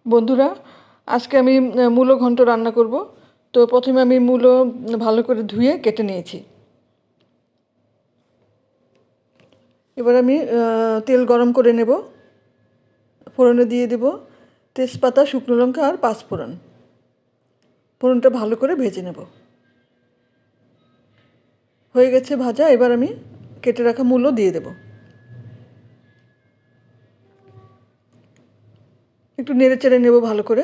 বন্ধুরা, আজকে আমি মূলো ঘন্ট রান্না করব। তো প্রথমে আমি মূলো ভালো করে ধুয়ে কেটে নিয়েছি। এবার আমি তেল গরম করে নেব। ফোড়নে দিয়ে দেব তেজপাতা, শুকনো লঙ্কা আর পাঁচফোড়ন। ফোড়নটা ভালো করে ভেজে নেব। হয়ে গেছে ভাজা। এবার আমি কেটে রাখা মূলো দিয়ে দেব। একটু নেড়ে চেড়ে নেব ভালো করে।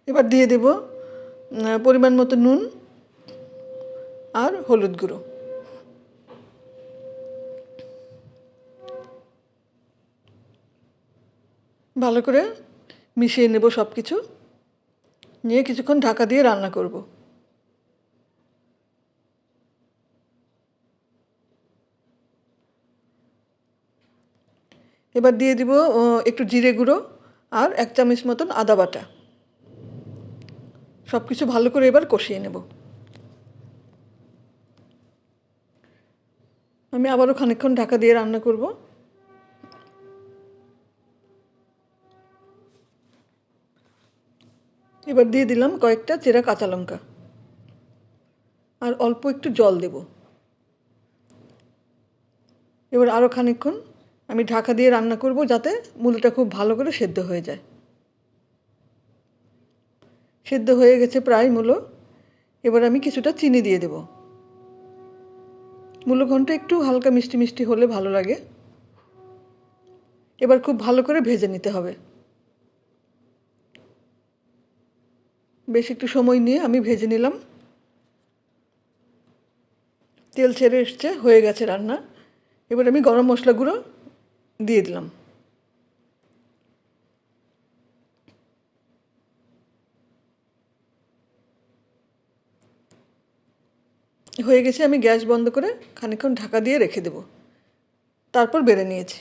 এবার দিয়ে দেব পরিমাণ মতো নুন আর হলুদ গুঁড়ো। ভালো করে মিশিয়ে নেব সব কিছু, নিয়ে কিছুক্ষণ ঢাকা দিয়ে রান্না করব। এবার দিয়ে দিব একটু জিরে গুঁড়ো আর 1 চামচ মতন আদা বাটা। সব কিছু ভালো করে এবার কষিয়ে নেব। আমি আবারও খানিকক্ষণ ঢাকা দিয়ে রান্না করব। এবার দিয়ে দিলাম কয়েকটা চেরা কাঁচা লঙ্কা আর অল্প একটু জল দেব। এবার আরও খানিকক্ষণ আমি ঢাকা দিয়ে রান্না করব, যাতে মূলোটা খুব ভালো করে সেদ্ধ হয়ে যায়। সেদ্ধ হয়ে গেছে প্রায় মূলো। এবার আমি কিছুটা চিনি দিয়ে দেব। মূলো ঘন্ট একটু হালকা মিষ্টি মিষ্টি হলে ভালো লাগে। এবার খুব ভালো করে ভেজে নিতে হবে। বেশ একটু সময় নিয়ে আমি ভেজে নিলাম। তেল ছেড়ে এসছে, হয়ে গেছে রান্না। এবার আমি গরম মশলা গুঁড়ো দিয়ে দিলাম। হয়ে গেছে। আমি গ্যাস বন্ধ করে খানিকক্ষণ ঢাকা দিয়ে রেখে দেব। তারপর বেড়ে নিয়েছি।